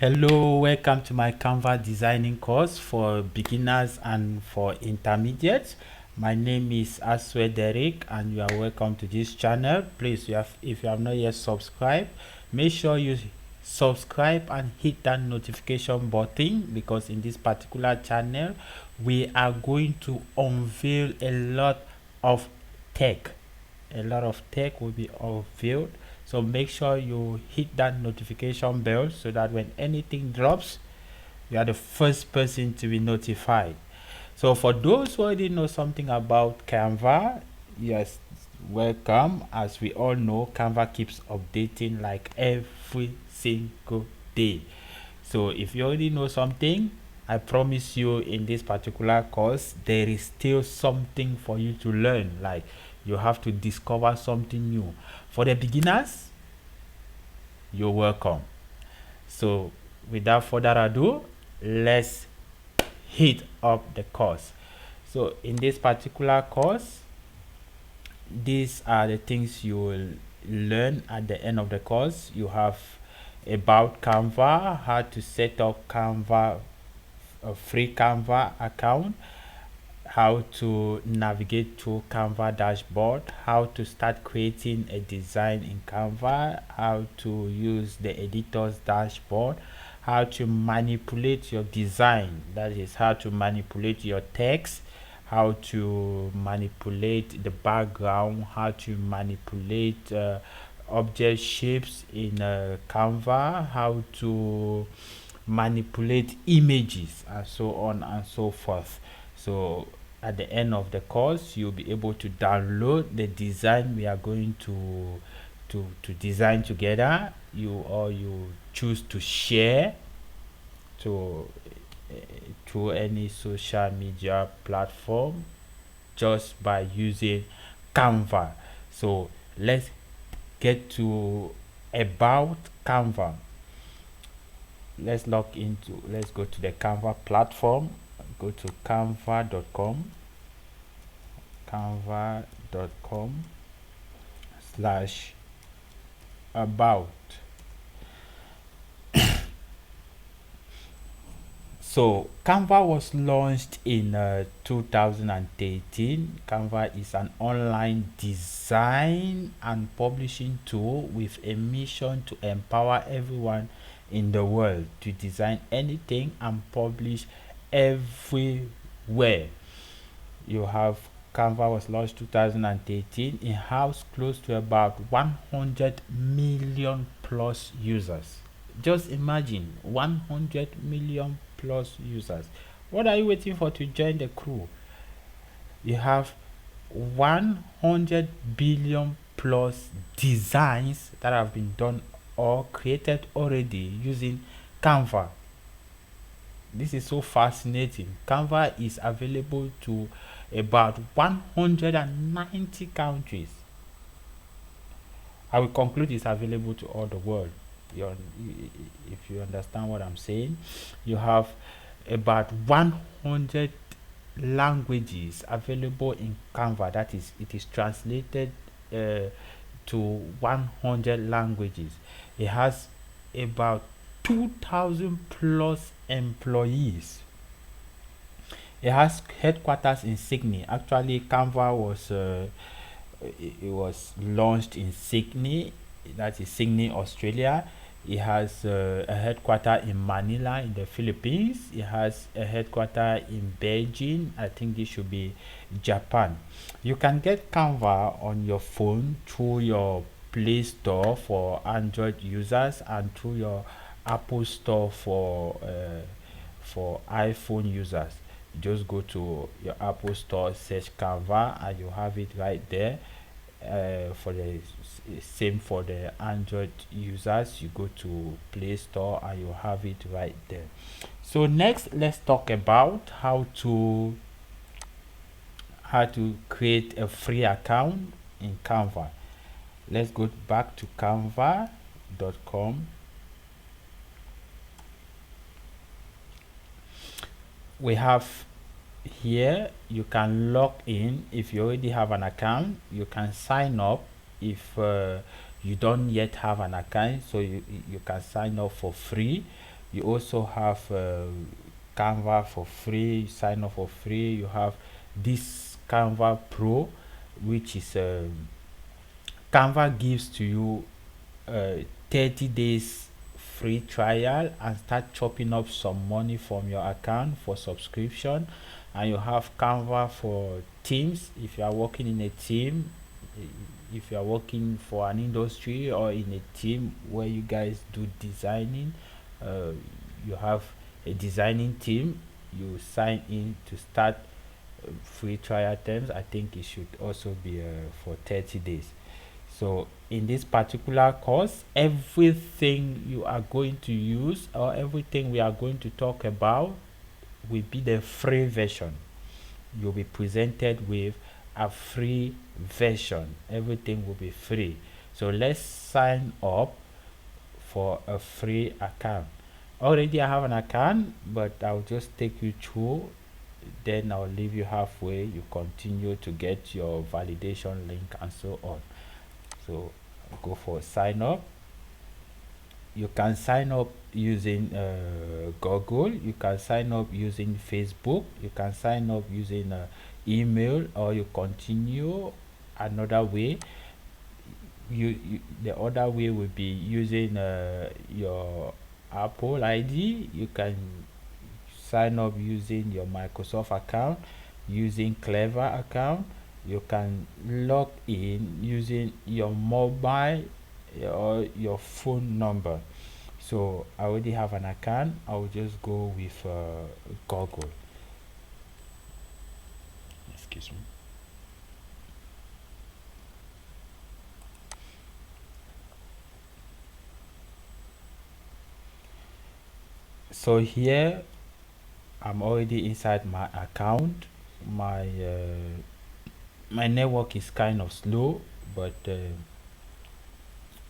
Hello, welcome to my Canva designing course for beginners and for intermediates. My name is Aswe Derek and you are welcome to this channel. Please, if you have not yet subscribed, make sure you subscribe and hit that notification button, because in this particular channel we are going to unveil a lot of tech. A lot of tech will be unveiled, so make sure you hit that notification bell so that when anything drops, you are the first person to be notified. So for those who already know something about Canva, yes, welcome. As we all know, Canva keeps updating like every single day. So if you already know something, I promise you in this particular course there is still something for you to learn. Like, you have to discover something new. For the beginners, you're welcome. So without further ado, let's hit up the course. So in this particular course, these are the things you will learn at the end of the course. You have about Canva, how to set up Canva, a free Canva account, how to navigate to Canva dashboard, how to start creating a design in Canva, how to use the editor's dashboard, how to manipulate your design, that is how to manipulate your text, how to manipulate the background, how to manipulate object shapes in Canva, how to manipulate images, and so on and so forth. So at the end of the course, you'll be able to download the design we are going to design together. You choose to share to to any social media platform just by using Canva. So let's get to about Canva. Let's go to the Canva platform. Go to canva.com canva.com/about. So Canva was launched in 2013. Canva is an online design and publishing tool with a mission to empower everyone in the world to design anything and publish everywhere. You have Canva was launched 2018. It has close to about 100 million plus users. Just imagine 100 million plus users. What are you waiting for to join the crew? You have 100 billion plus designs that have been done or created already using Canva. This is so fascinating. Canva is available to about 190 countries. I will conclude it's available to all the world. If you understand what I'm saying, you have about 100 languages available in Canva. That is, it is translated to 100 languages. It has about 2,000 plus employees. It has headquarters in Sydney. Actually, Canva was launched in Sydney, that is Sydney, Australia. It has a headquarter in Manila in the Philippines. It has a headquarter in Beijing. I think this should be Japan. You can get Canva on your phone through your Play Store for Android users and through your Apple Store for iPhone users. Just go to your Apple Store, search Canva, and you have it right there. For the same for the Android users, you go to Play Store and you have it right there. So next, let's talk about how to create a free account in Canva. Let's go back to canva.com. We have here, you can log in. If you already have an account, you can sign up. If you don't yet have an account, so you can sign up for free. You also have Canva for free. Sign up for free. You have this Canva Pro, which is Canva gives to you 30 days free trial and start chopping up some money from your account for subscription. And you have Canva for teams. If you are working in a team, if you are working for an industry or in a team where you guys do designing, uh, you have a designing team, you sign in to start free trial terms. I think it should also be for 30 days. So in this particular course, everything you are going to use or everything we are going to talk about will be the free version. You'll be presented with a free version. Everything will be free. So let's sign up for a free account. Already I have an account, but I'll just take you through, then I'll leave you halfway. You continue to get your validation link and so on. So go for sign up. You can sign up using Google. You can sign up using Facebook. You can sign up using email, or you continue another way. The other way would be using your Apple ID. You can sign up using your Microsoft account, using Clever account. You can log in using your mobile or your phone number. So I already have an account. I will just go with Google. Excuse me. So here I'm already inside my account. My network is kind of slow, but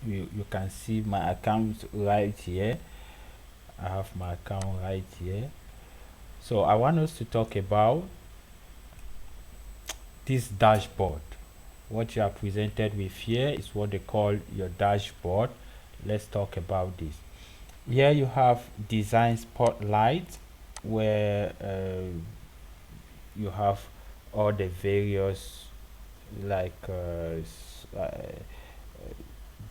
you can see my account right here. I have my account right here. So I want us to talk about this dashboard. What you are presented with here is what they call your dashboard. Let's talk about this. Here you have design spotlight, where you have all the various like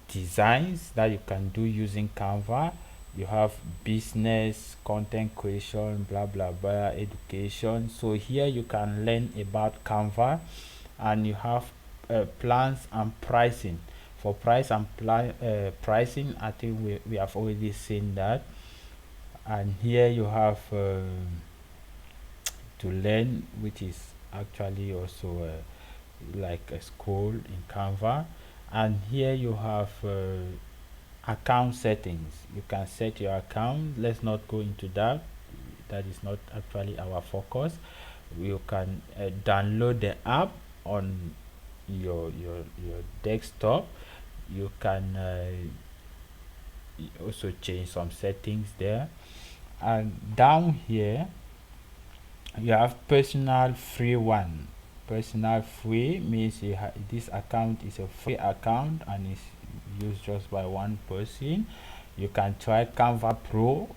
designs that you can do using Canva. You have business, content creation, blah blah blah, education. So here you can learn about Canva, and you have plans and pricing. For pricing, I think we have already seen that. And here you have to learn, which is actually also like a school in Canva. And here you have account settings. You can set your account. Let's not go into that. That is not actually our focus. You can download the app on your desktop. You can also change some settings there. And down here you have personal free one. Personal free means this account is a free account and is used just by one person. You can try Canva Pro,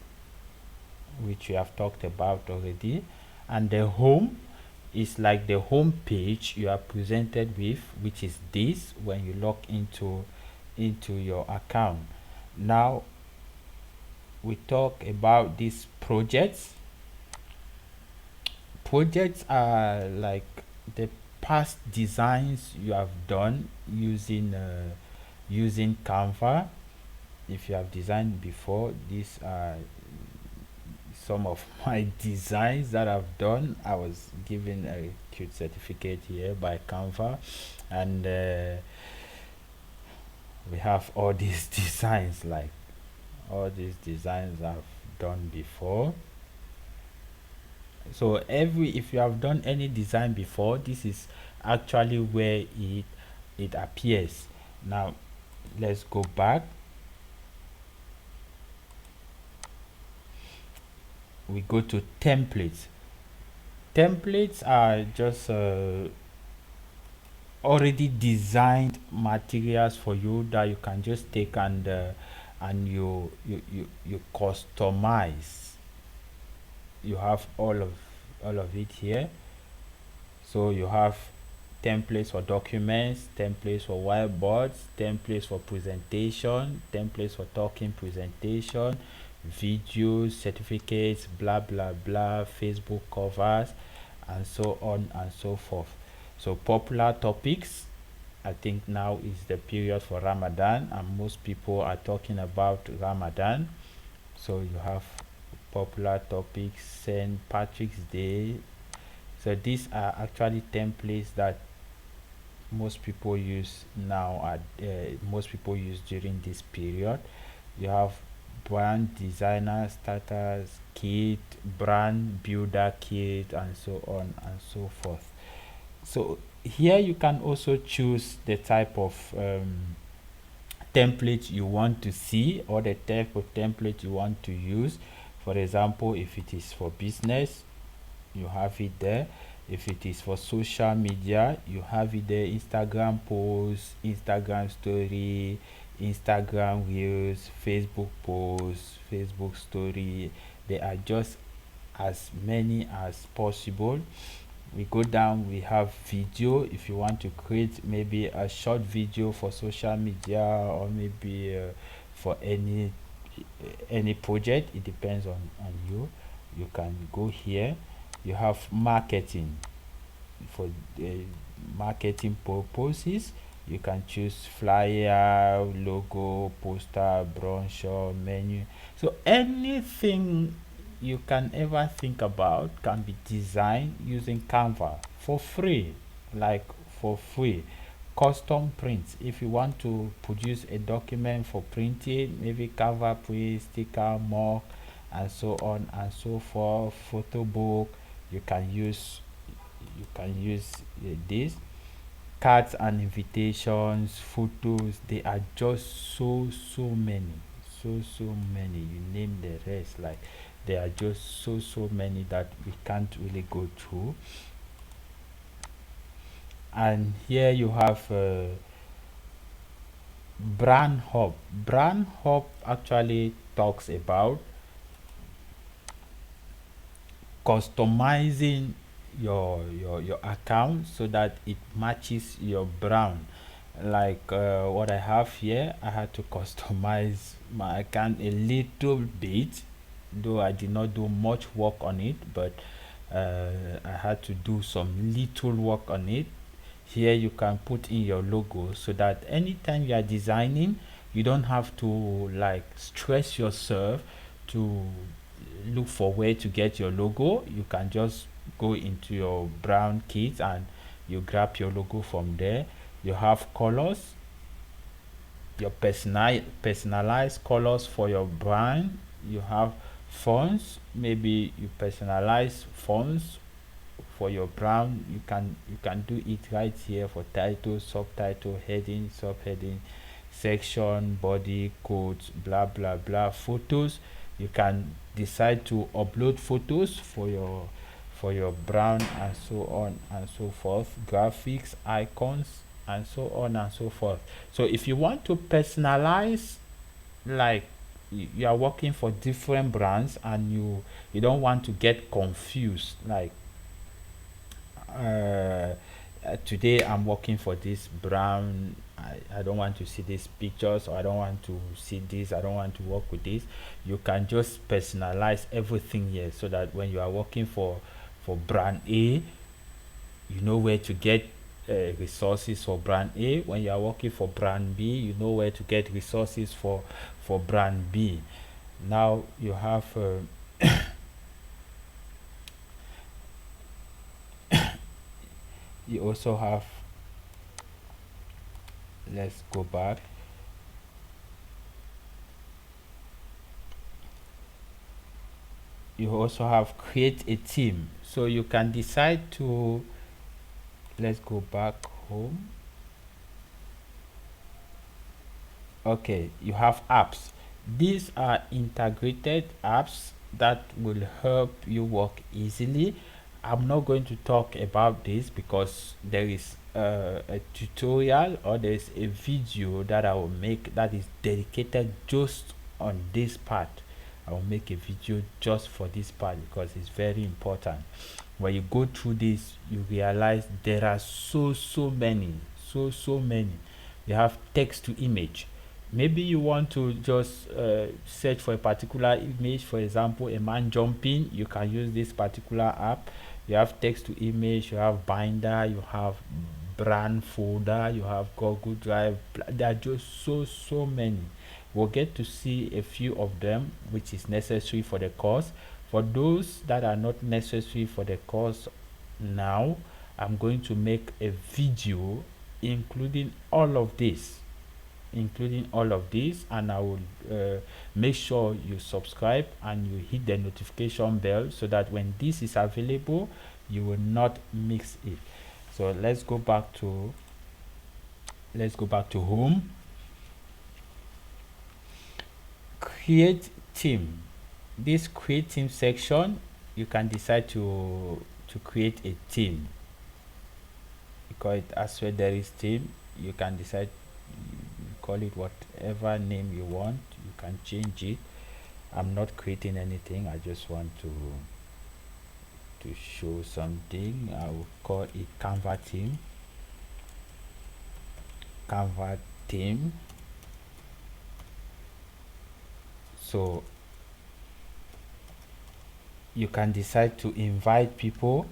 which we have talked about already. And the home is like the home page you are presented with, which is this when you log into your account. Now we talk about these projects. Projects are like the past designs you have done using Canva. If you have designed before, these are some of my designs that I've done. I was given a cute certificate here by Canva, and we have all these designs, like all these designs I've done before. So if you have done any design before, this is actually where it appears. Now let's go back. We go to templates. Templates are just already designed materials for you that you can just take and you customize. You have all of it here. So you have templates for documents, templates for whiteboards, templates for presentation, templates for talking presentation, videos, certificates, blah blah blah, Facebook covers, and so on and so forth. So popular topics, I think now is the period for Ramadan, and most people are talking about Ramadan. So you have popular topics, St. Patrick's Day. So these are actually templates that most people use now at most people use during this period. You have brand designer starters kit, brand builder kit, and so on and so forth. So here you can also choose the type of template you want to see, or the type of template you want to use. For example, if it is for business, you have it there. If it is for social media, you have it there: Instagram posts, Instagram story, Instagram reels, Facebook posts, Facebook story. They are just as many as possible. We go down, we have video. If you want to create maybe a short video for social media, or maybe for any project, it depends on you. You can go here. You have marketing. For marketing purposes, you can choose flyer, logo, poster, brochure, menu. So anything you can ever think about can be designed using Canva for free, like for free. Custom prints, if you want to produce a document for printing, maybe Canva print, sticker, mock, and so on and so forth. Photo book, you can use this. Cards and invitations, photos, they are just so many, so many. You name the rest, like there are just so many that we can't really go through. And here you have brand hub actually talks about customizing your account so that it matches your brand. Like what I have here, I had to customize my account a little bit, though I did not do much work on it, but I had to do some little work on it. Here you can put in your logo so that anytime you are designing, you don't have to like stress yourself to look for where to get your logo. You can just go into your brown kit and you grab your logo from there. You have colors, your personalized colors for your brand. You have fonts, maybe you personalize fonts for your brand. You can do it right here for title, subtitle, heading, subheading, section, body, quotes, blah blah blah. Photos, you can decide to upload photos for your brand, and so on and so forth. Graphics, icons, and so on and so forth. So if you want to personalize, like you are working for different brands and you don't want to get confused, like uh, today I'm working for this brand. I don't want to see these pictures, or I don't want to see this, I don't want to work with this. You can just personalize everything here so that when you are working for brand A, you know where to get resources for brand A. When you are working for brand B, you know where to get resources for brand B. Now you have you also have, let's go back. You also have create a team, so you can decide to, let's go back home. Okay, you have apps. These are integrated apps that will help you work easily. I'm not going to talk about this because there is a tutorial, or there is a video that I will make that is dedicated just on this part. I will make a video just for this part because it's very important. When you go through this, you realize there are so many. You have text to image. Maybe you want to just search for a particular image, for example a man jumping. You can use this particular app. You have text to image, you have binder, you have brand folder, you have Google Drive. There are just so many. We'll get to see a few of them which is necessary for the course. For those that are not necessary for the course now, I'm going to make a video including all of this, and I will make sure you subscribe and you hit the notification bell so that when this is available you will not miss it. So let's go back to home. Create theme. This create theme section, you can decide to create a theme. You call it as well there is theme. You can decide, you call it whatever name you want. You can change it. I'm not creating anything, I just want to show something. I will call it canva theme. So you can decide to invite people.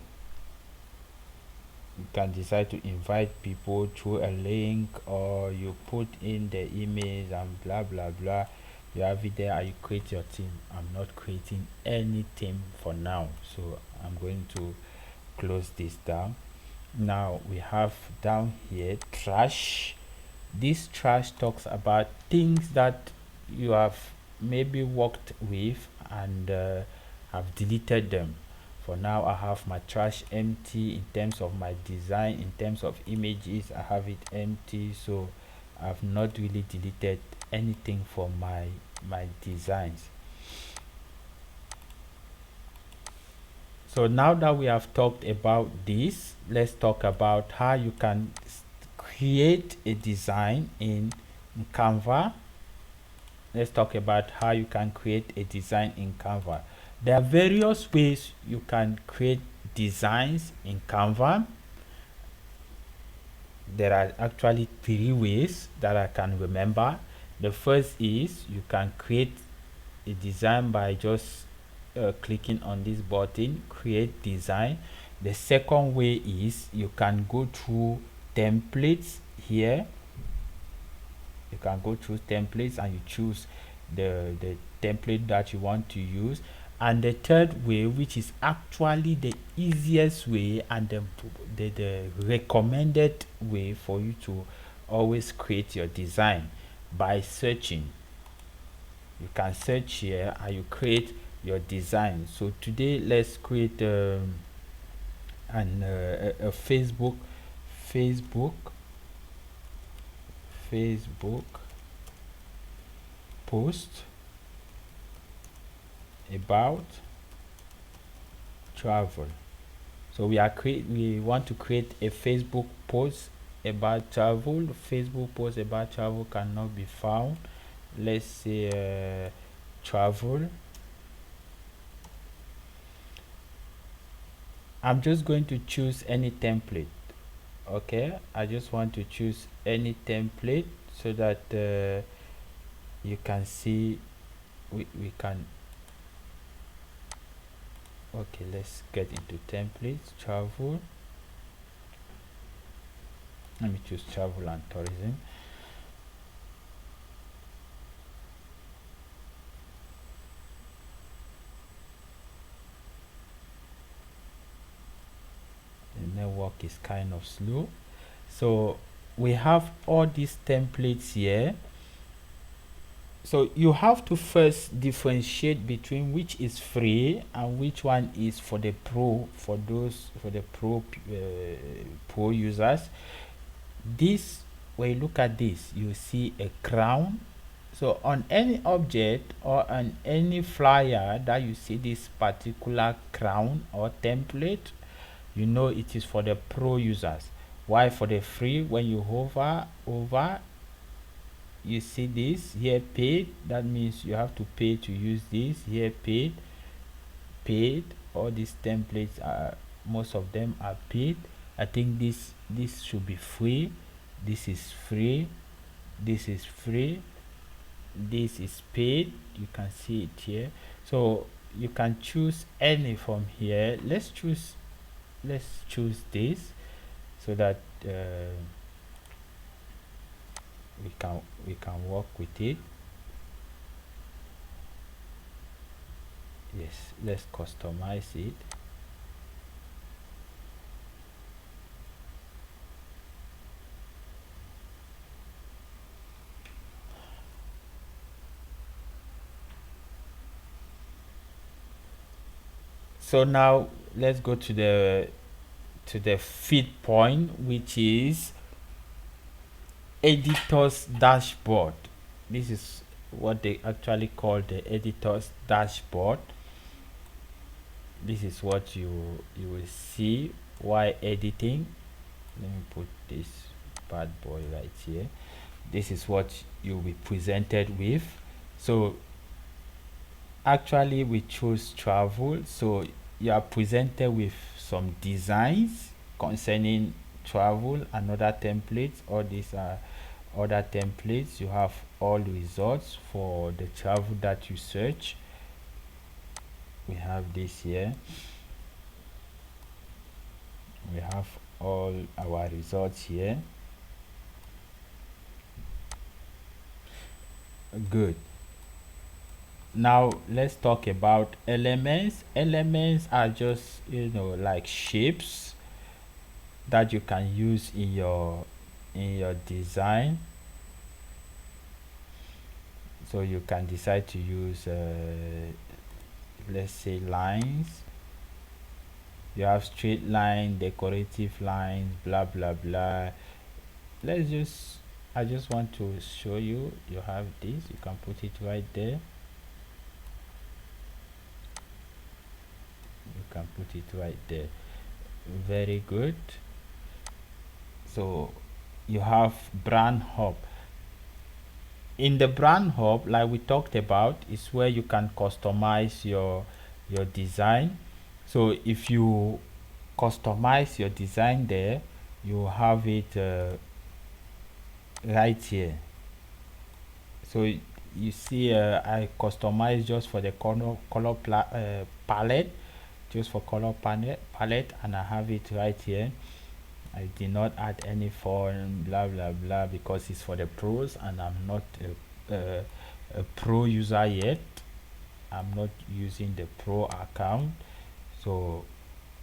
Through a link, or you put in the image and blah blah blah. You have it there and you create your theme. I'm not creating any theme for now, so I'm going to close this down. Now we have down here trash. This trash talks about things that you have maybe worked with and have deleted them. For now I have my trash empty. In terms of my design, in terms of images, I have it empty, so I've not really deleted anything from my designs. So now that we have talked about this, let's talk about how you can create a design in Canva. Let's talk about how you can create a design in Canva. There are various ways you can create designs in Canva. There are actually 3 ways that I can remember. The first is you can create a design by just clicking on this button, create design. The second way is you can go through templates here. You can go through templates and you choose the template that you want to use. And the third way, which is actually the easiest way and the recommended way for you to always create your design, by searching. You can search here and you create your design. So today let's create a Facebook post about travel. So we want to create a Facebook post about travel. Facebook post about travel cannot be found. Let's say travel. I'm just going to choose any template. Okay, I just want to choose any template so that you can see we can. Okay, let's get into templates. Travel. Let me choose travel and tourism. The network is kind of slow. So we have all these templates here. So you have to first differentiate between which is free and which one is for the pro, for the pro users. This, when you look at this, you see a crown. So on any object or on any flyer that you see this particular crown or template, you know it is for the pro users. Why for the free? When you hover over, you see this here, paid. That means you have to pay to use this. Here, paid. All these templates are, most of them are paid. I think this should be free. This is free. This is free. This is paid. You can see it here. So you can choose any from here. Let's choose this, so that we can work with it. Yes, let's customize it. So now let's go to the feed point, which is editor's dashboard. This is what they actually call the editor's dashboard. This is what you will see while editing. Let me put this bad boy right here. This is what you'll be presented with. So actually we choose travel, so you are presented with some designs concerning travel and other templates. All these are other templates. You have all results for the travel that you search. We have this here. We have all our results here. Good. Now let's talk about elements. Elements are just, like shapes that you can use in your design. So you can decide to use let's say lines. You have straight line, decorative lines, blah blah blah. I just want to show you. You have this, you can put it right there. You can put it right there. Very good. So you have brand hub. In the brand hub, like we talked about, is where you can customize your design. So if you customize your design there, you have it right here. So you see I customize just for the color palette, just for color palette, and I have it right here. I did not add any font, blah blah blah, because it's for the pros and I'm not a pro user yet. I'm not using the pro account, so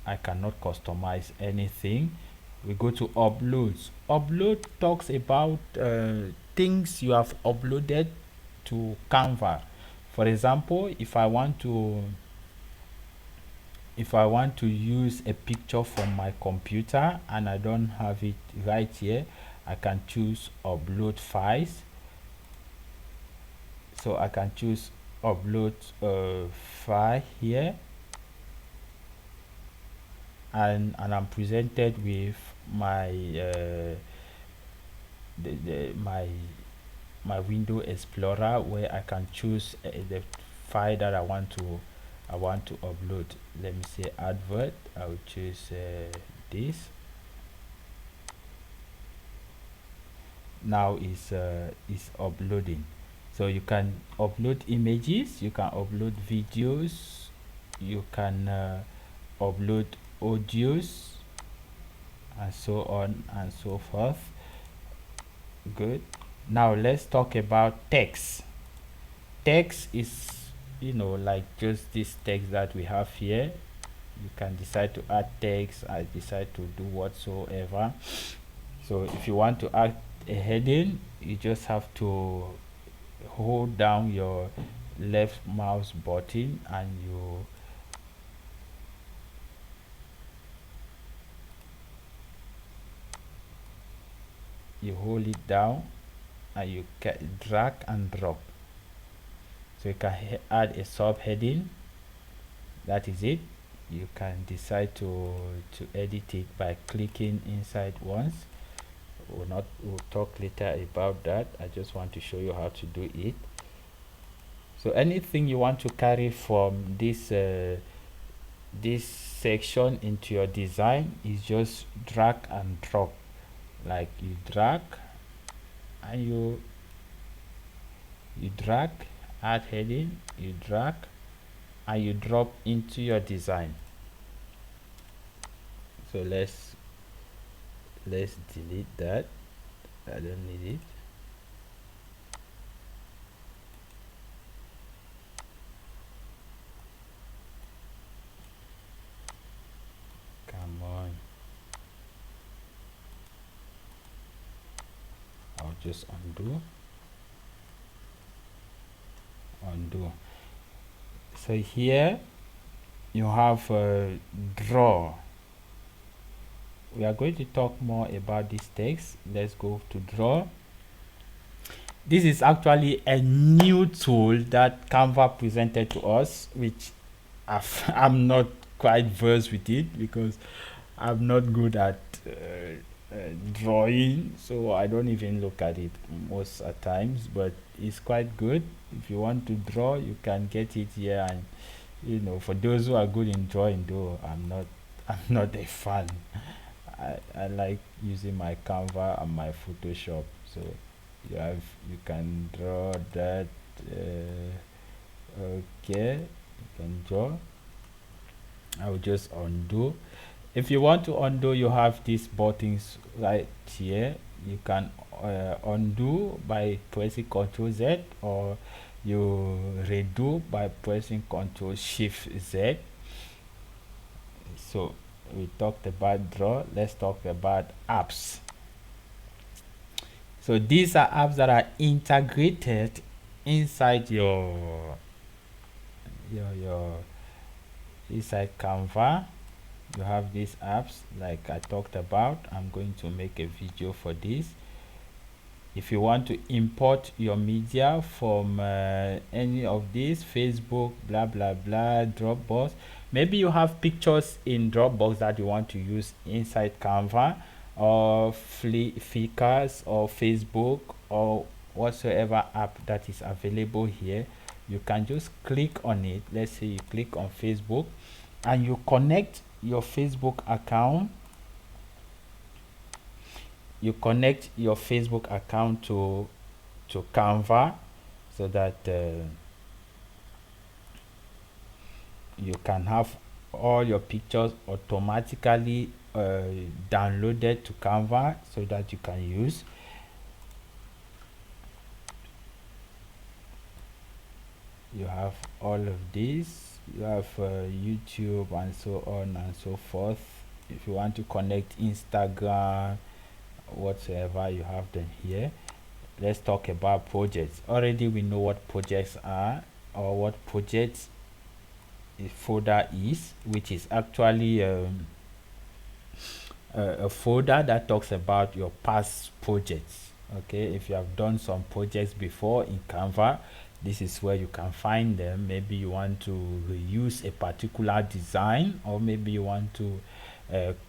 I cannot customize anything. We go to uploads. Upload talks about things you have uploaded to Canva. For example, if I want to use a picture from my computer and I don't have it right here, I can choose upload files. So I can choose upload file here, and I'm presented with my my window explorer, where I can choose the file that I want to upload. Let me say advert. I will choose this. Now is uploading. So you can upload images, you can upload videos, you can upload audios, and so on and so forth. Good. Now let's talk about text. Text is, like just this text that we have here. You can decide to add text. I decide to do whatsoever. So if you want to add a heading, you just have to hold down your left mouse button and you hold it down and you can drag and drop. So you can add a subheading. That is it. You can decide to edit it by clicking inside once. we'll talk later about that. I just want to show you how to do it. So anything you want to carry from this section into your design is just drag and drop. Like you drag and you drag, add heading, you drag and you drop into your design. So let's delete that. I don't need it. Come on. I'll just undo. So here you have draw. We are going to talk more about this text. Let's go to draw. This is actually a new tool that Canva presented to us, which I'm not quite versed with it because I'm not good at drawing, so I don't even look at it most at times, but it's quite good. If you want to draw, you can get it here. And for those who are good in drawing, though I'm not a fan. I like using my Canva and my Photoshop. So you can draw that. Okay, you can draw. I will just undo. If you want to undo, you have these buttons right here. You can undo by pressing Ctrl Z, or you redo by pressing Ctrl Shift Z. So we talked about draw. Let's talk about apps. So these are apps that are integrated inside your inside Canva. You have these apps like I talked about. I'm going to make a video for this. If you want to import your media from any of these, Facebook, blah blah blah, Dropbox, maybe you have pictures in Dropbox that you want to use inside Canva, or Flickr, or Facebook, or whatsoever app that is available here. You can just click on it. Let's say you click on Facebook and you connect your Facebook account. You connect your Facebook account to Canva, so that you can have all your pictures automatically downloaded to Canva, so that you can use. You have all of these. You have YouTube and so on and so forth. If you want to connect Instagram, whatsoever, you have them here. Let's talk about projects. Already we know what projects are, or what projects a folder is, which is actually a folder that talks about your past projects. Okay, if you have done some projects before in Canva, this is where you can find them. Maybe you want to reuse a particular design, or maybe you want to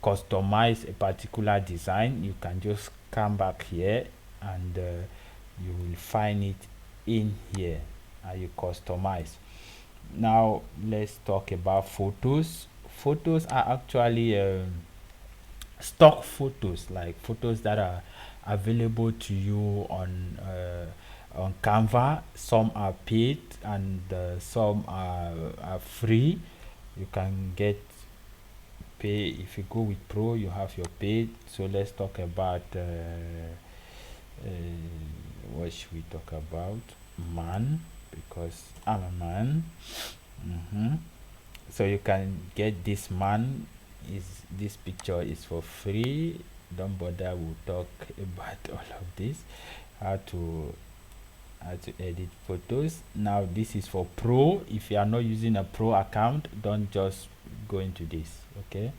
customize a particular design. You can just come back here and you will find it in here, and you customize. Now let's talk about photos. Photos are actually stock photos, like photos that are available to you on Canva. Some are paid and some are free. You can get pay. If you go with Pro, you have your paid. So let's talk about what should we talk about? Man, because I'm a man. So you can get this man. This picture is for free. Don't bother, we'll talk about all of this, how to edit photos. Now this is for Pro. If you are not using a Pro account, don't just go into this. Okay,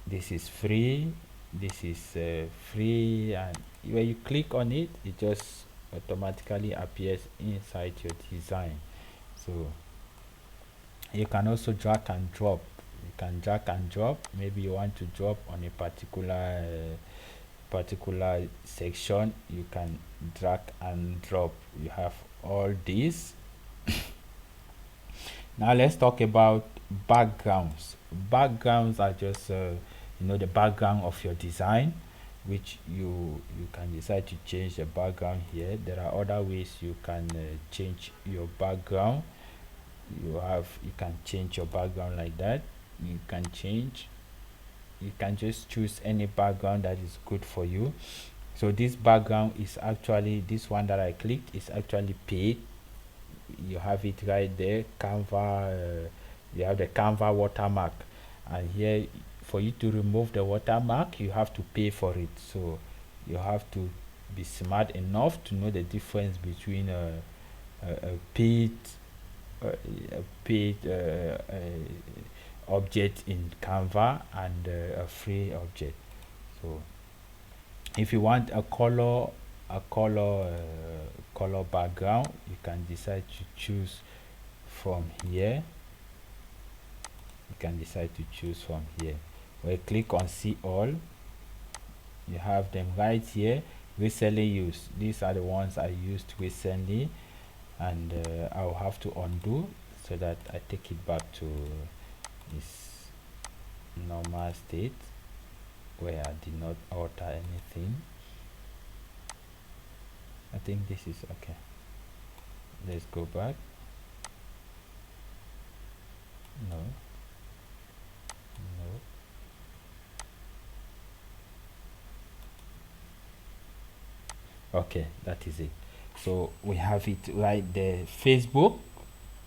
this is free. This is free, and when you click on it, it just automatically appears inside your design. So you can also drag and drop. You can drag and drop. Maybe you want to drop on a particular particular section, you can drag and drop. You have all these. Now let's talk about backgrounds. Backgrounds are just the background of your design, which you can decide to change the background here. There are other ways you can change your background. You can change your background like that. You can just choose any background that is good for you. So this background is actually, this one that I clicked is actually paid. You have it right there, canva. You have the canva watermark, and here for you to remove the watermark you have to pay for it. So you have to be smart enough to know the difference between a paid a paid object in canva and a free object. So if you want a color background, you can decide to choose from here. We click on see all. You have them right here. Recently used, these are the ones I used recently, and I'll have to undo so that I take it back to its normal state where I did not alter anything. I think this is okay. Let's go back. No. Okay, that is it. So we have it right there. Facebook,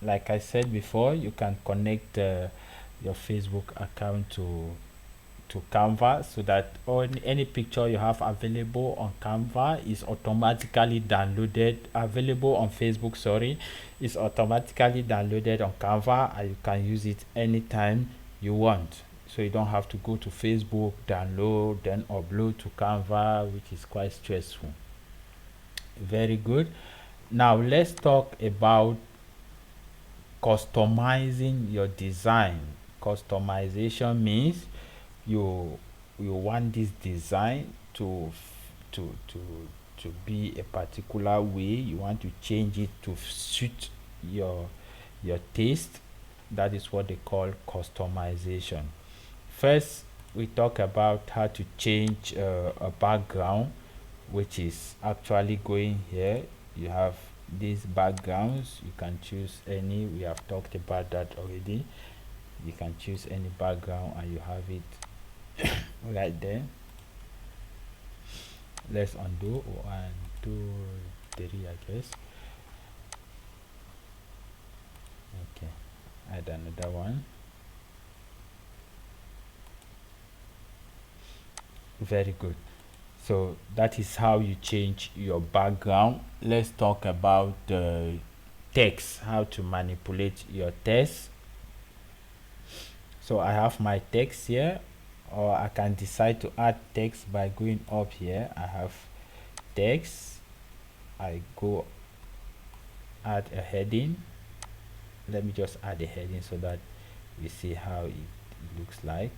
like I said before, you can connect your Facebook account to Canva, so that on any picture you have available on Canva is automatically downloaded, available on Facebook, sorry, is automatically downloaded on Canva, and you can use it anytime you want. So you don't have to go to Facebook, download, then upload to Canva, which is quite stressful. Very good. Now let's talk about customizing your design. Customization means you want this design to be a particular way. You want to change it to suit your taste. That is what they call customization. First, we talk about how to change a background, which is actually going here. You have these backgrounds, you can choose any. We have talked about that already. You can choose any background and you have it right there. Let's undo. 1 2 3, I guess. Okay, add another one. Very good. So that is how you change your background. Let's talk about the text, how to manipulate your text. So I have my text here, or I can decide to add text by going up here. I have text. I go add a heading. Let me just add a heading so that we see how it looks like.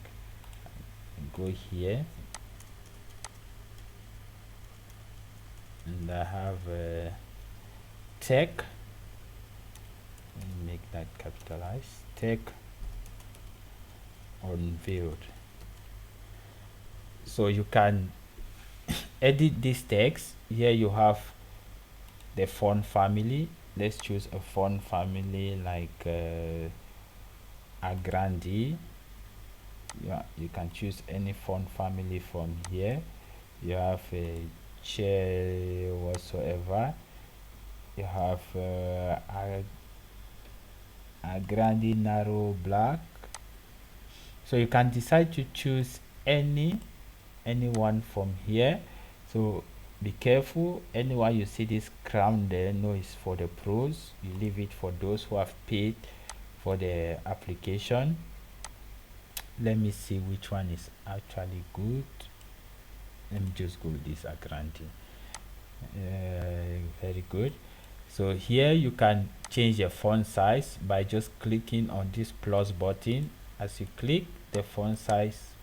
Go here, and I have tech. Let me make that capitalized. Tech unveiled. So you can edit this text. Here you have the font family. Let's choose a font family like Agrandi. Yeah, you can choose any font family from here. You have a chair whatsoever. You have Agrandi narrow black. So you can decide to choose any one from here. So be careful, anyone you see this crown there, no, is for the pros. You leave it for those who have paid for the application. Let me see which one is actually good. Let me just go with this Agrandi. Very good. So here you can change the font size by just clicking on this plus button. As you click, the font size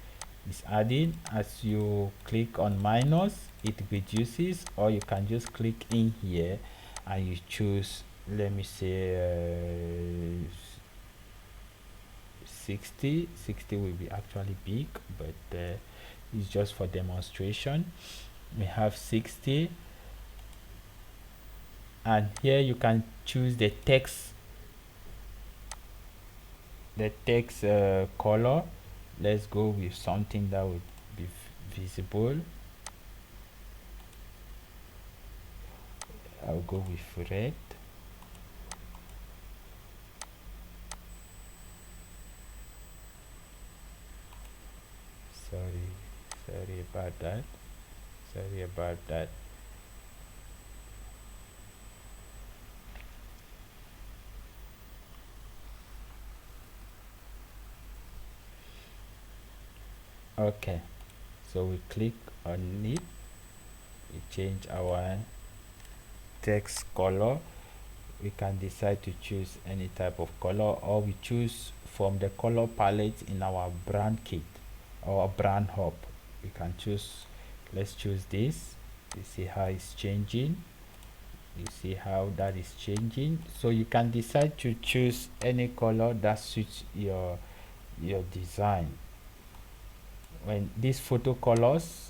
It's adding. As you click on minus, it reduces, or you can just click in here and you choose, let me say 60 will be actually big, but it's just for demonstration. We have 60, and here you can choose the text color. Let's go with something that would be visible. I'll go with red. Sorry about that. Sorry about that. Okay, so we click on it. We change our text color. We can decide to choose any type of color, or we choose from the color palette in our brand kit or brand hub. We can choose, let's choose this. You see how it's changing. You see how that is changing. So you can decide to choose any color that suits your design. When these photo colors,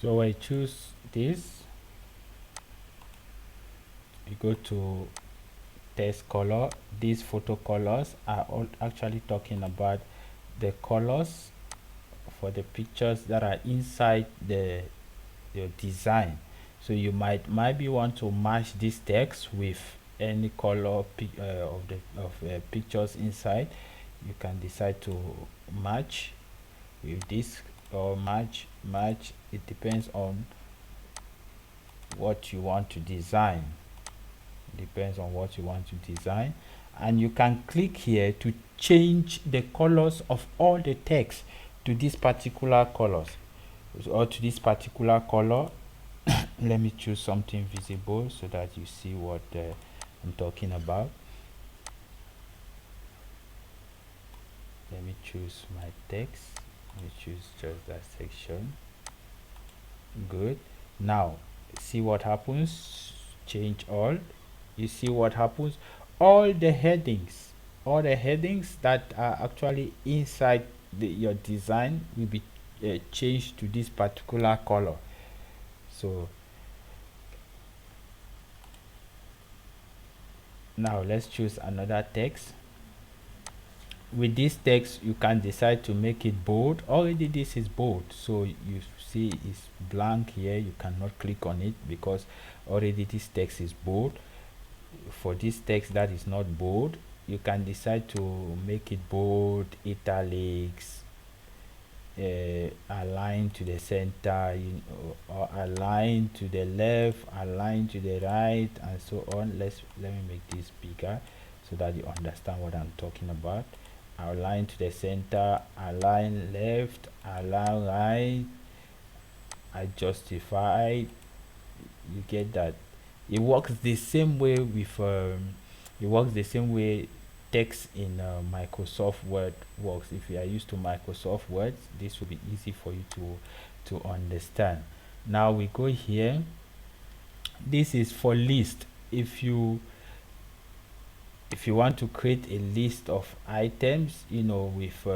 so I choose this. You go to text color. These photo colors are all actually talking about the colors for the pictures that are inside your design. So you might maybe want to match this text with any color of pictures inside. You can decide to match with this, or match. It depends on what you want to design. Depends on what you want to design. And you can click here to change the colors of all the text to this particular colors, or to this particular color. Let me choose something visible so that you see what I'm talking about. Let me choose my text. Let me choose just that section. Good. Now see what happens. Change all. You see what happens. All the headings that are actually inside your design will be changed to this particular color. So now let's choose another text. With this text you can decide to make it bold. Already this is bold, so you see it's blank here. You cannot click on it because already this text is bold. For this text that is not bold, you can decide to make it bold, italics, align to the center, or align to the left, align to the right, and so on. Let me make this bigger so that you understand what I'm talking about. Align to the center, align left, align right, I justify. You get that? It works the same way with text in Microsoft Word works. If you are used to Microsoft Word, this will be easy for you to understand. Now we go here. this is for list. If you want to create a list of items, with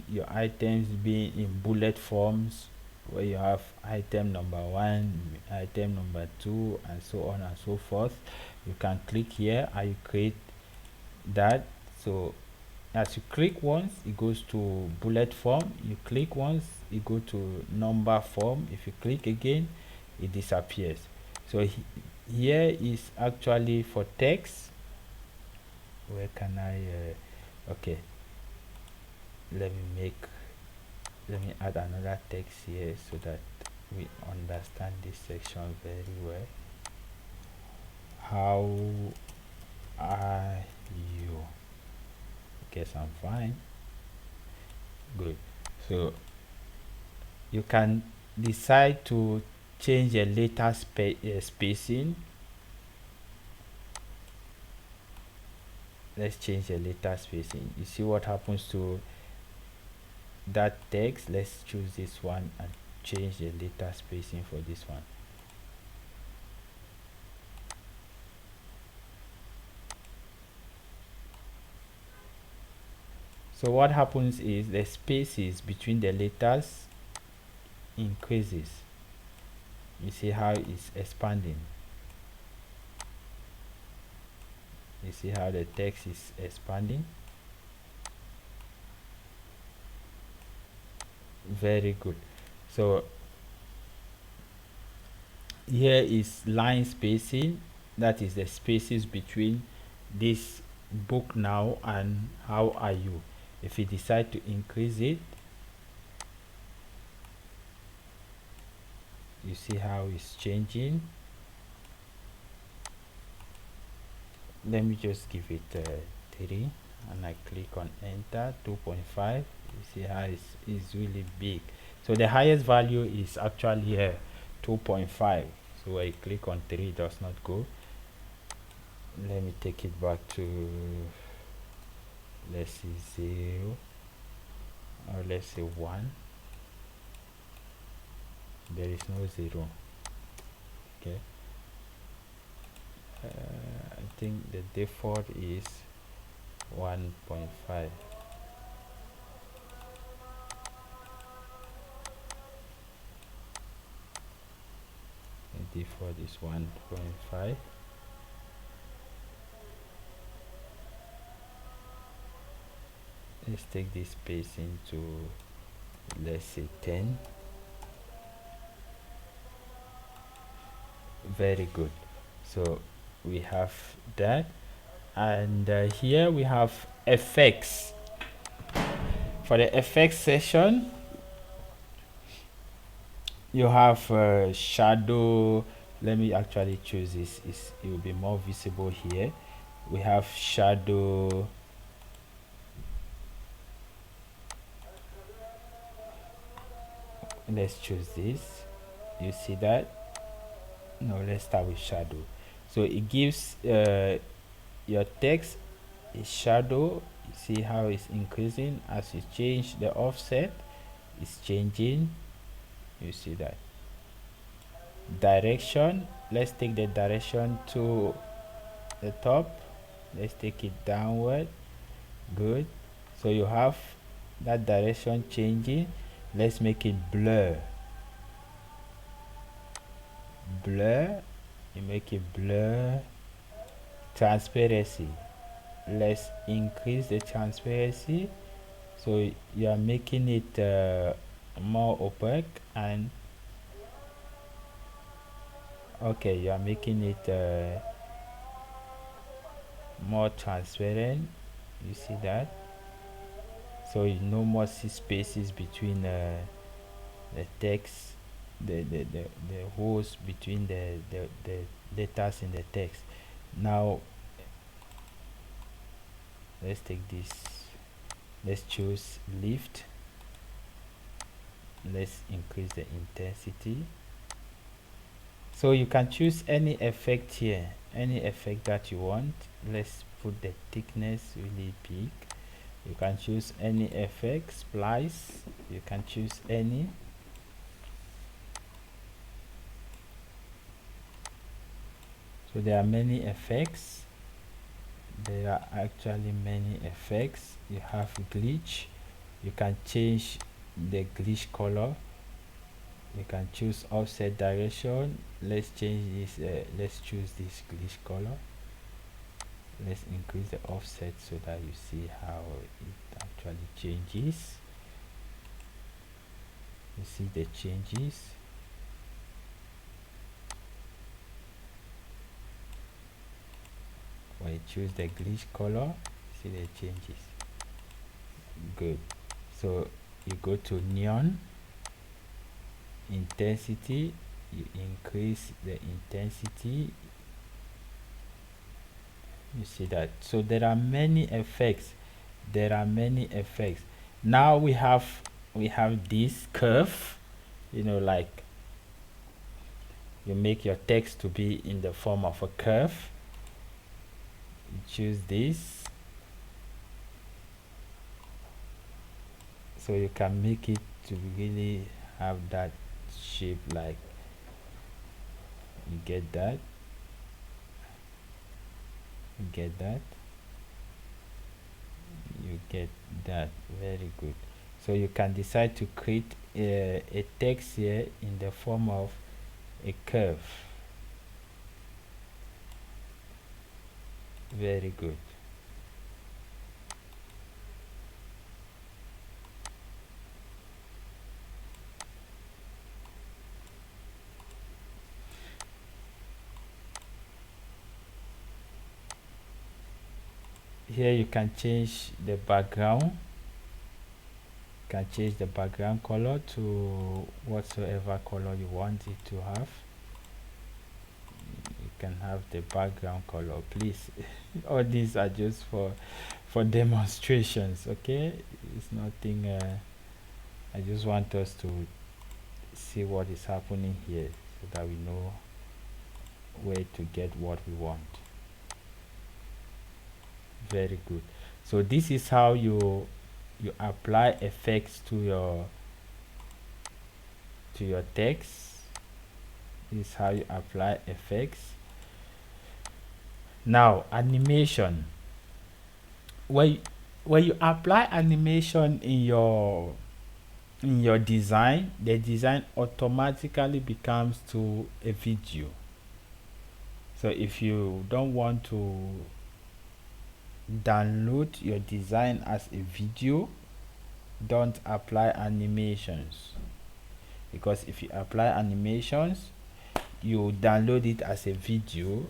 your items being in bullet forms, where you have item number 1, item number 2, and so on and so forth, you can click here and you create that. So as you click once, it goes to bullet form. You click once, it go to number form. If you click again, it disappears. So here is actually for text. Where can I okay, let me add another text here so that we understand this section very well. How are you? Guess I'm fine. Good. So you can decide to change a letter spacing. Let's change the letter spacing. You see what happens to that text. Let's choose this one and change the letter spacing for this one. So what happens is the spaces between the letters increases. You see how it's expanding. You see how the text is expanding. Very good. So here is line spacing. That is the spaces between this book now and how are you. If you decide to increase it, you see how it's changing. Let me just give it 3 and I click on enter. 2.5. You see how it's really big. So the highest value is actually 2.5. So I click on 3, it does not go. Let me take it back to, let's see, 0, or let's say 1. There is no 0. Okay. I think the default is 1.5. The default is 1.5. Let's take this spacing to, let's say, 10. Very good. So we have that, and here we have effects. For the effects session, you have shadow. Let me actually choose this. It will be more visible here. We have shadow. Let's choose this. You see that? No, let's start with shadow. So it gives your text a shadow. You see how it's increasing as you change the offset. It's changing. You see that. Direction, let's take the direction to the top. Let's take it downward. Good. So you have that direction changing. Let's make it blur. Blur, you make it blur. Transparency, let's increase the transparency, so you are making it more opaque, and okay, you are making it more transparent. You see that? So you no more see spaces between the text, the holes between the letters in the text. Now let's take this, let's choose lift. Let's increase the intensity. So you can choose any effect here, any effect that you want. Let's put the thickness really big. You can choose any effect. Splice, you can choose any. So there are many effects. There are actually many effects. You have glitch. You can change the glitch color. You can choose offset direction. Let's change this. Let's choose this glitch color. Let's increase the offset so that you see how it actually changes. You see the changes. When you choose the glitch color, see the changes. Good. So you go to neon intensity, you increase the intensity. You see that. So there are many effects. Now we have this curve, like you make your text to be in the form of a curve. You choose this, so you can make it to really have that shape, like you get that. Very good. So you can decide to create a text here in the form of a curve. Very good. Here you can change the background. Color to whatsoever color you want it to have. You can have the background color, please. All these are just for demonstrations, okay? It's nothing. I just want us to see what is happening here so that we know where to get what we want. Very good. So this is how you apply effects to your text. This is how you apply effects. Now animation. When you apply animation in your design, the design automatically becomes to a video. So if you don't want to download your design as a video, don't apply animations, because if you apply animations, you download it as a video.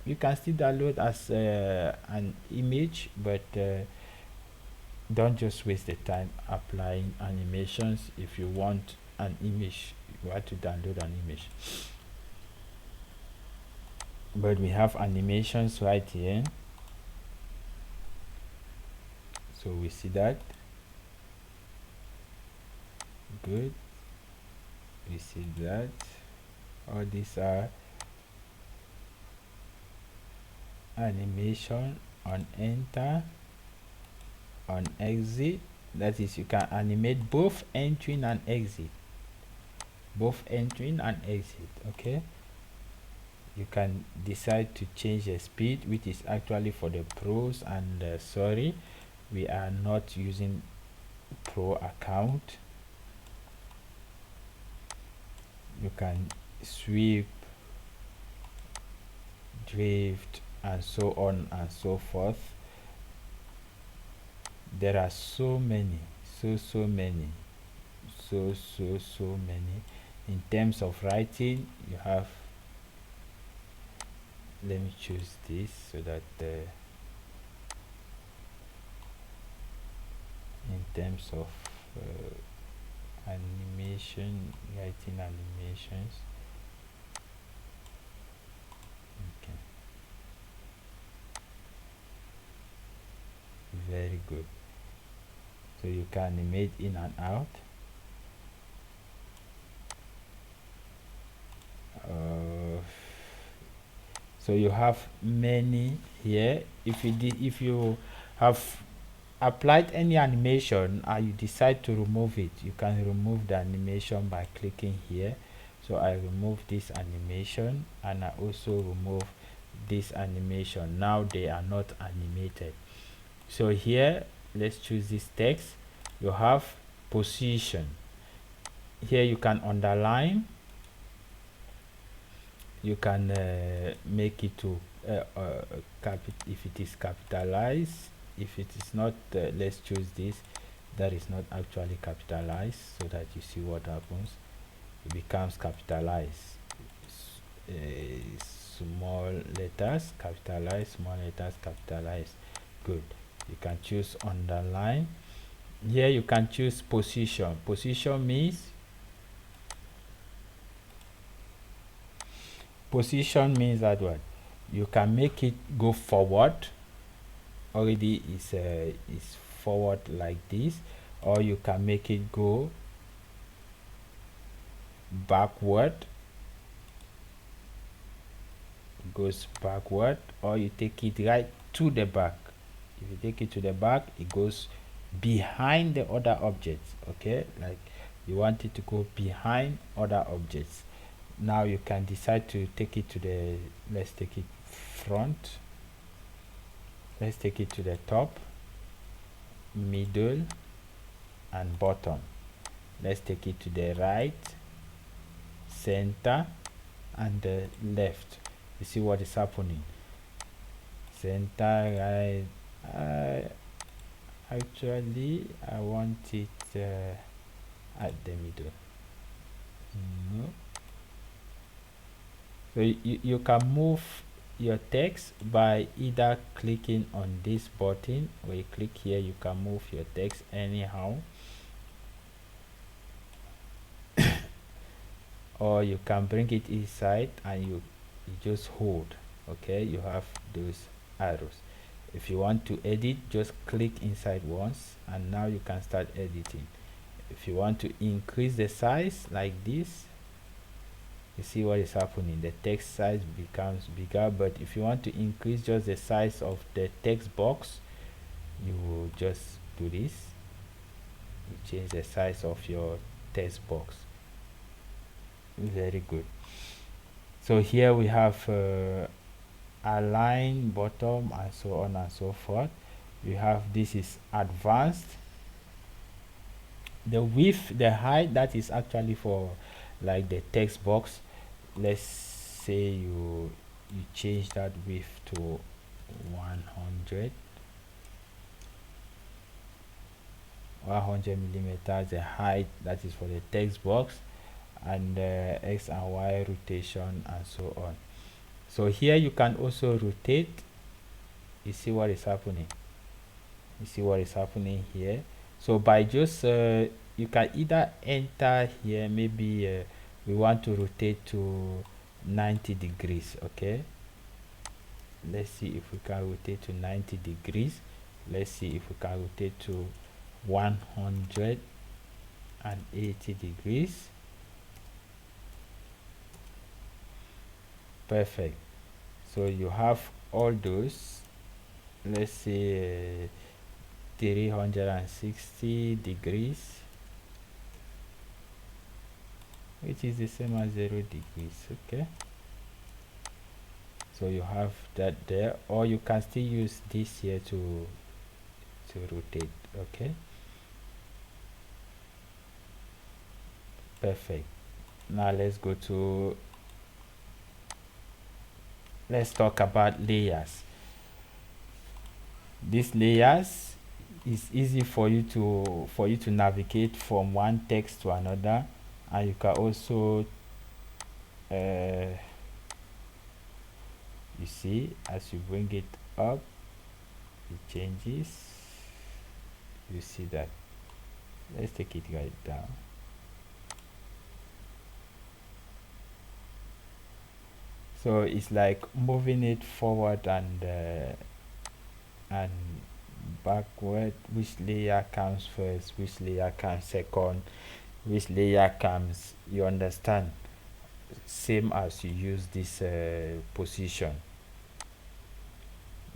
You can still download as an image, but don't just waste the time applying animations. If you want an image, you have to download an image. But we have animations right here, so we see that. Good. We see that. All these are animation. On enter, on exit, that is, you can animate both entering and exit. Okay, you can decide to change the speed, which is actually for the pros, and sorry, we are not using pro account. You can sweep, drift, and so on and so forth. There are so many. In terms of writing, you have, let me choose this so that in terms of animation, writing animations. Okay, very good. So you can animate in and out. So you have many here. If you have applied any animation and you decide to remove it, you can remove the animation by clicking here. So I remove this animation, and I also remove this animation. Now they are not animated. So here let's choose this text. You have position. Here you can underline, you can make it to if it is capitalized. If it is not, let's choose this that is not actually capitalized, so that you see what happens. It becomes capitalized. Small letters capitalized, small letters capitalized. Good. You can choose underline. Here you can choose position. Position means that what you can make it go forward. Already is forward like this, or you can make it go backward. It goes backward, or you take it right to the back. If you take it to the back, it goes behind the other objects. Okay, like you want it to go behind other objects. Now you can decide to take it to the, let's take it front, let's take it to the top, middle and bottom. Let's take it to the right, center and the left. You see what is happening. Center, right. Actually I want it at the middle. No. So you can move your text by either clicking on this button. When you click here, you can move your text anyhow, or you can bring it inside and you just hold. Okay, you have those arrows. If you want to edit, just click inside once and now you can start editing. If you want to increase the size like this, you see what is happening. The text size becomes bigger. But if you want to increase just the size of the text box, you will just do this. You change the size of your text box. Very good. So here we have align, bottom and so on and so forth. We have, this is advanced. The width, the height, that is actually for like the text box. Let's say you change that width to 100 millimeters. The height, that is for the text box, and X and Y rotation and so on. So here you can also rotate. You see what is happening. You see what is happening here. So by just you can either enter here, maybe we want to rotate to 90 degrees. Okay, let's see if we can rotate to 90 degrees. Let's see if we can rotate to 180 degrees. Perfect. So you have all those. Let's say 360 degrees, which is the same as 0 degrees. Okay, so you have that there, or you can still use this here to rotate. Okay, perfect. Now let's go to, let's talk about layers. These layers is easy for you to navigate from one text to another, and you can also you see, as you bring it up, it changes. You see that. Let's take it right down. So it's like moving it forward and backward. Which layer comes first, which layer comes second, which layer comes, you understand, same as you use this position.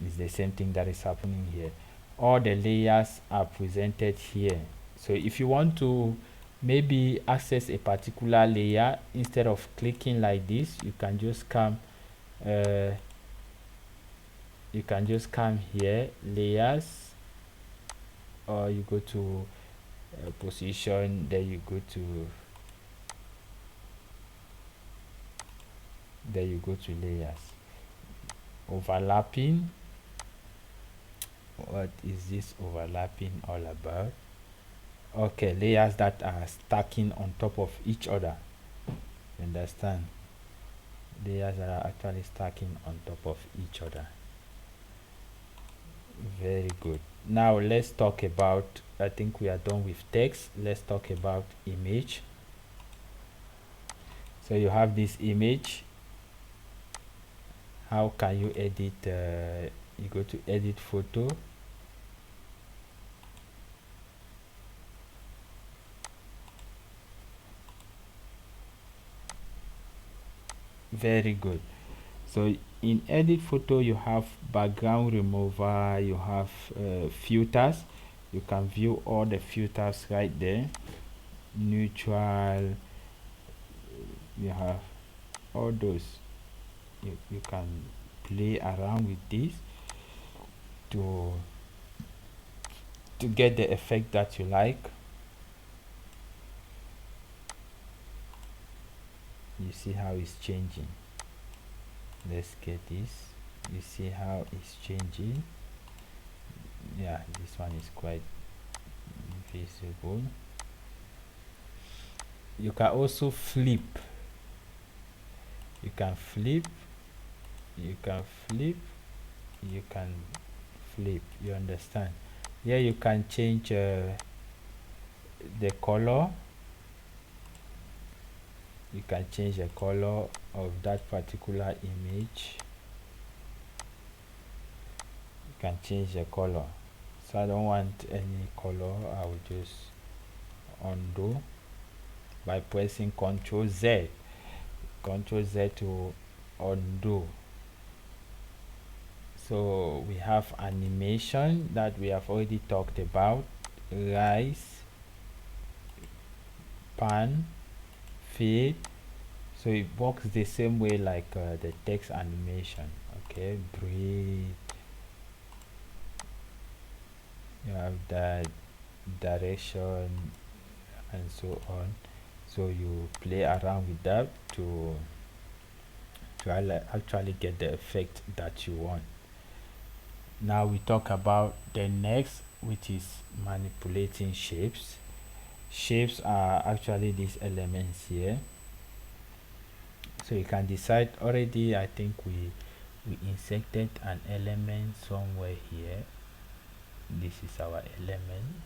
It's the same thing that is happening here. All the layers are presented here. So if you want to maybe access a particular layer, instead of clicking like this, you can just come you can just come here, layers, or you go to position, then you go to layers. Overlapping, what is this overlapping all about? Okay, layers that are stacking on top of each other. You understand? Layers that are actually stacking on top of each other. Very good. Now let's talk about, I think we are done with text. Let's talk about image. So you have this image. How can you edit? You go to edit photo. Very good. So in edit photo, you have background remover, you have filters. You can view all the filters right there. Neutral, you have all those. You can play around with this to get the effect that you like. You see how it's changing. Let's get this. You see how it's changing. Yeah, this one is quite visible. You can also flip. You can flip. You can flip. You can flip. You understand? Here you can change the color. You can change the color of that particular image. You can change the color. So I don't want any color. I will just undo by pressing Ctrl Z. Ctrl Z to undo. So we have animation that we have already talked about. Rise, pan, fade. So it works the same way like the text animation. Okay, breathe. You have that direction and so on. So you play around with that to actually get the effect that you want. Now we talk about the next, which is manipulating shapes. Shapes are actually these elements here. So you can decide already. I think we inserted an element somewhere here. This is our element.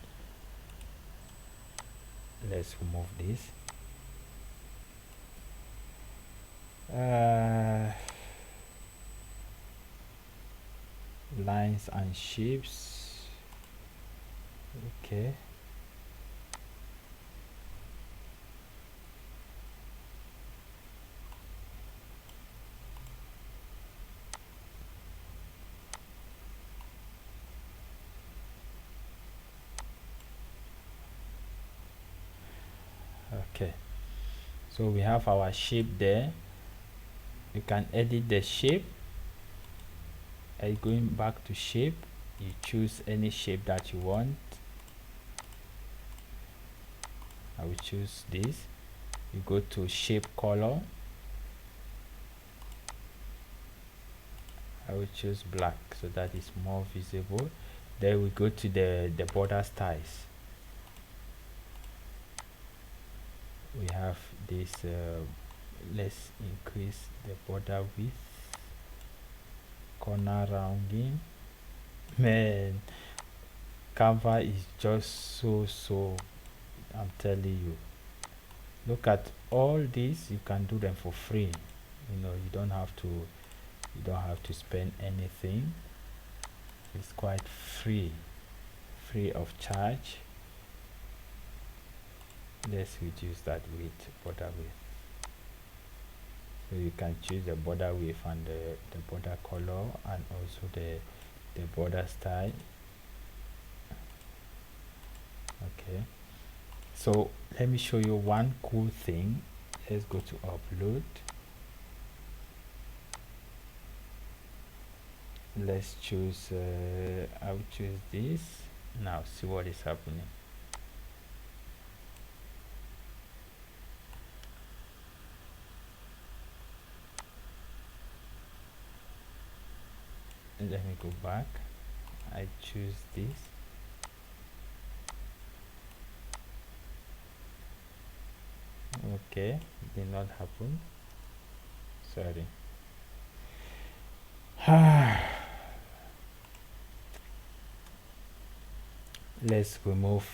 Let's remove this. Lines and shapes. Okay. Okay, so we have our shape there. You can edit the shape. Going back to shape, you choose any shape that you want. I will choose this. You go to shape color. I will choose black so that is more visible. Then we go to the border styles. We have this. Let's increase the border width. Corner rounding. Man, Canva is just so, I'm telling you. Look at all these. You can do them for free. You know, you don't have to spend anything. It's quite free of charge. Let's reduce that width, border width. So you can choose the border width and the border color, and also the border style. Okay, so let me show you one cool thing. Let's go to upload. let's choose I'll choose this. Now see what is happening. Let me go back. I choose this. Okay, did not happen. Sorry. Let's remove,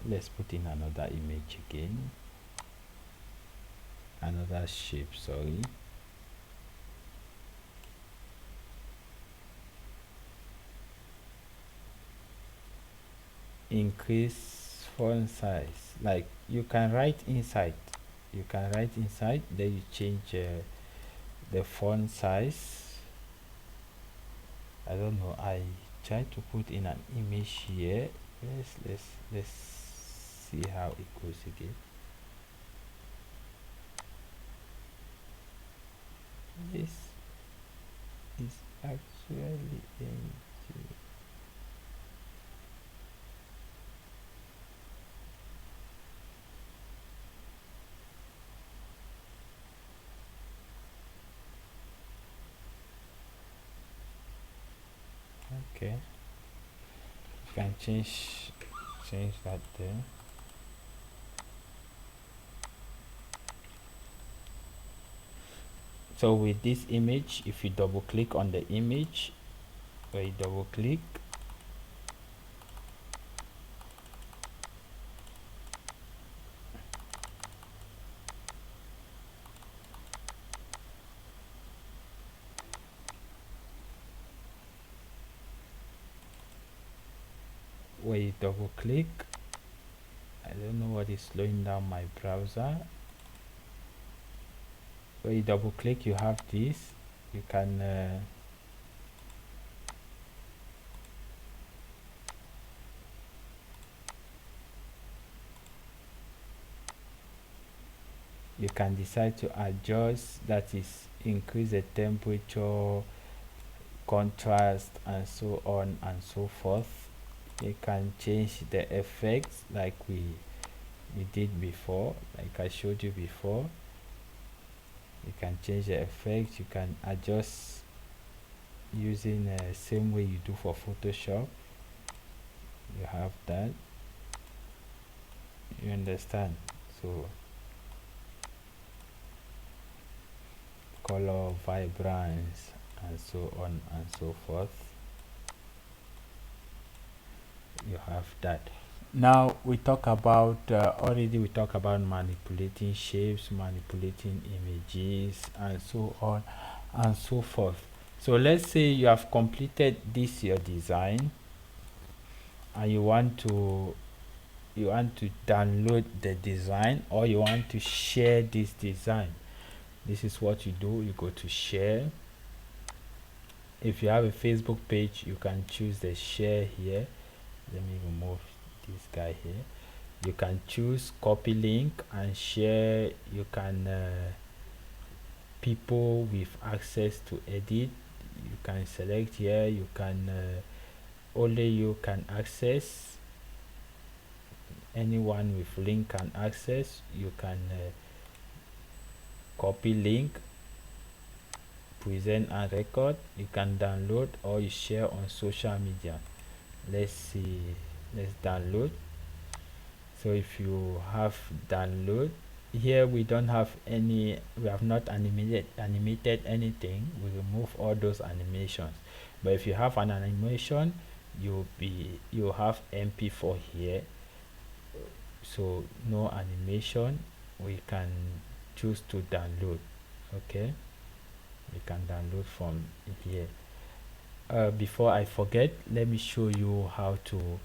let's put in another image again, another shape, sorry. Increase font size, like you can write inside, then you change the font size. I don't know, I try to put in an image here. Let's see how it goes again. This is actually empty. Okay, you can change that there. So with this image, if you double click on the image, where you double click, I don't know what is slowing down my browser. Where you double click, you have this. You can decide to adjust, that is increase the temperature, contrast, and so on and so forth. You can change the effects like we did before, like I showed you before. You can change the effects, you can adjust using the same way you do for Photoshop. You have that, you understand. So color, vibrance, and so on and so forth, you have that. Now we talk about already we talk about manipulating shapes, manipulating images, and so on and so forth. So let's say you have completed this your design, and you want to download the design, or you want to share this design. This is what you do. You go to share. If you have a Facebook page, you can choose the share here. Let me remove this guy here. You can choose copy link and share. You can people with access to edit, you can select here. You can only you can access, anyone with link can access. You can copy link, present and record. You can download, or you share on social media. Let's see, let's download. So if you have download here, we don't have any, we have not animated anything. We remove all those animations. But if you have an animation, you have mp4 here. So no animation, we can choose to download. Okay, we can download from here. Before I forget, let me show you how to,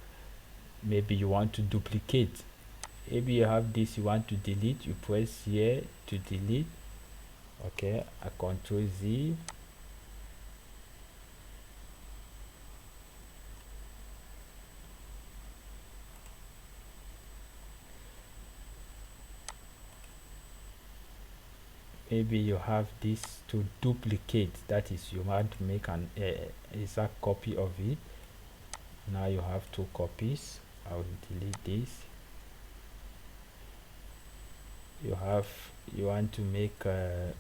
maybe you want to duplicate. Maybe you have this, you want to delete, you press here to delete. Okay, I control Z. maybe you have this to duplicate, that is, you want to make an exact copy of it. Now you have two copies. I will delete this. You want to make a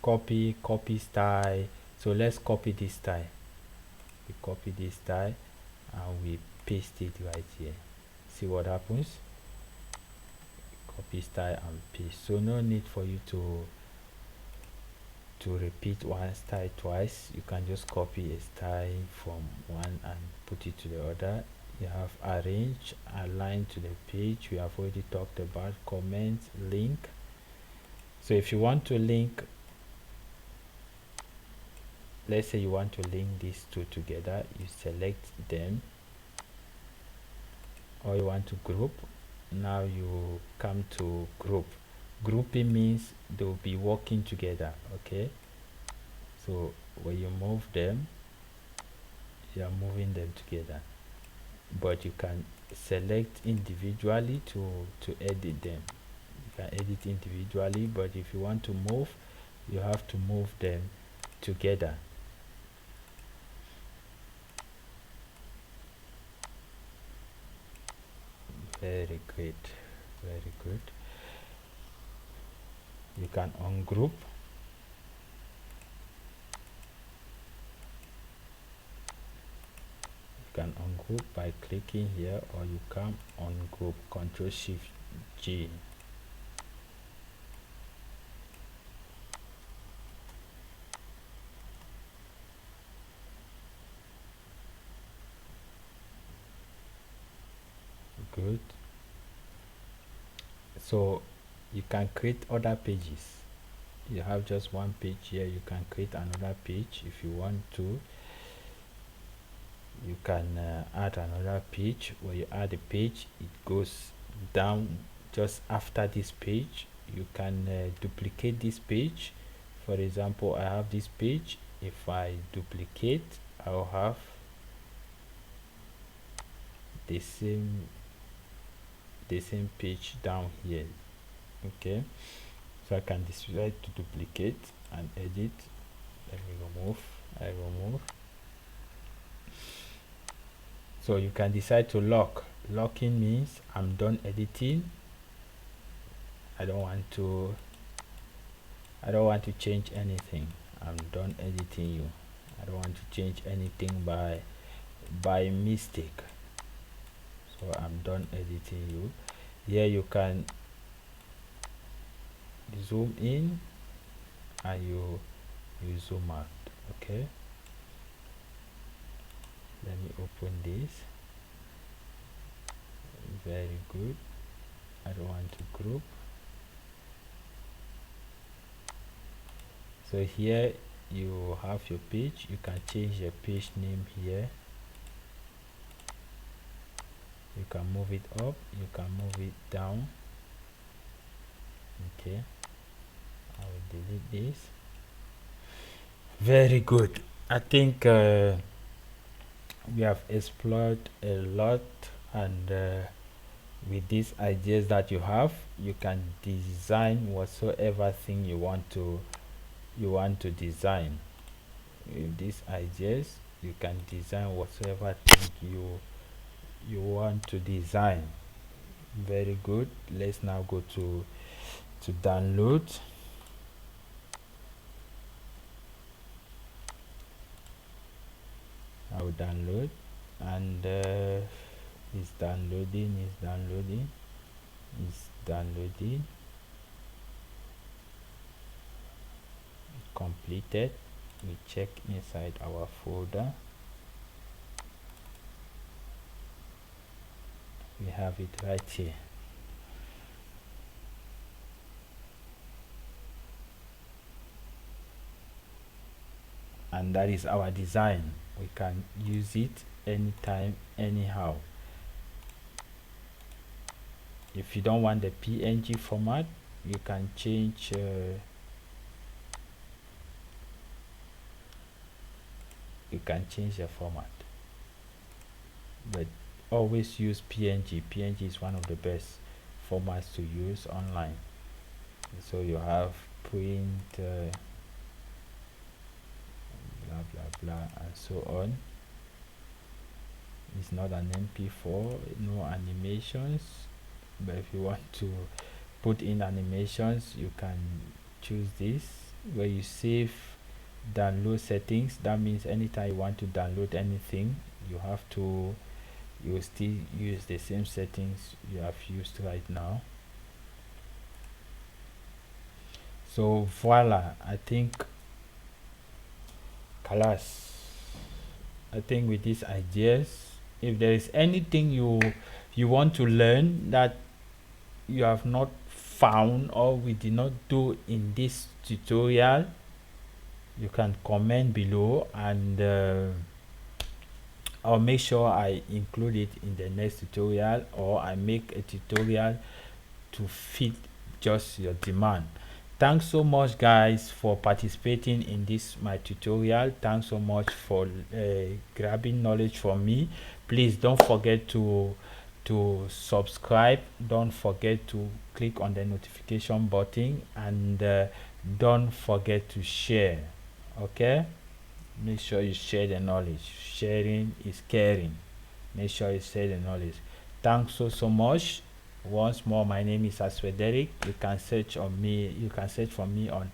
copy style. So let's copy this style. We copy this style and we paste it right here. See what happens? Copy style and paste. So no need for you to repeat one style twice. You can just copy a style from one and put it to the other. You have arrange, align to the page. We have already talked about comment, link. So if you want to link, let's say you want to link these two together, you select them, or you want to group. Now you come to group. Grouping means they'll be working together. Okay, so when you move them, you are moving them together, but you can select individually to edit them. You can edit individually, but if you want to move, you have to move them together. Very good, very good. You can ungroup. You can ungroup by clicking here, or you can ungroup, Ctrl Shift G. Good. So you can create other pages. You have just one page here, you can create another page if you want to. You can add another page. When you add a page, it goes down just after this page. You can duplicate this page. For example, I have this page. If I duplicate, I'll have the same page down here. Okay, so I can decide to duplicate and edit. Let me remove. I remove. So you can decide to lock. Locking means I'm done editing. I don't want to change anything. I'm done editing you. I don't want to change anything by mistake. So I'm done editing you. Here you can zoom in and you zoom out. Okay, let me open this. Very good. I don't want to group. So here you have your page. You can change your page name here. You can move it up, you can move it down. Okay, I will delete this. Very good. I think we have explored a lot, and with these ideas that you have, you can design whatsoever thing you want to design. With these ideas, you can design whatsoever thing you want to design. Very good. Let's now go to download. I will download, and it's downloading. Completed. We check inside our folder. We have it right here. And that is our design. We can use it anytime, anyhow. If you don't want the PNG format, you can change the format, but always use PNG. PNG is one of the best formats to use online. So you have print blah blah blah and so on. It's not an mp4, no animations, but if you want to put in animations, you can choose this where you save download settings. That means anytime you want to download anything, you have to, you will still use the same settings you have used right now. So voila, I think class, I think with these ideas, if there is anything you want to learn that you have not found or we did not do in this tutorial, you can comment below, and I'll make sure I include it in the next tutorial, or I make a tutorial to fit just your demand. Thanks so much guys for participating in this my tutorial. Thanks so much for grabbing knowledge from me. Please don't forget to subscribe, don't forget to click on the notification button, and don't forget to share. Okay, make sure you share the knowledge. Sharing is caring. Make sure you share the knowledge. Thanks so much. Once more, my name is Aswederic. You can search on me, you can search for me on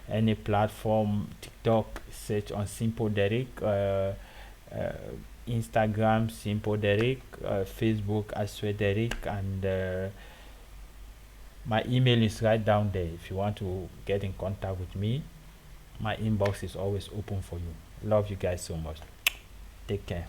any platform. TikTok, search on Simple Derek, Instagram Simple Derek, Facebook Aswederic, and my email is right down there. If you want to get in contact with me, my inbox is always open for you. Love you guys so much. Take care.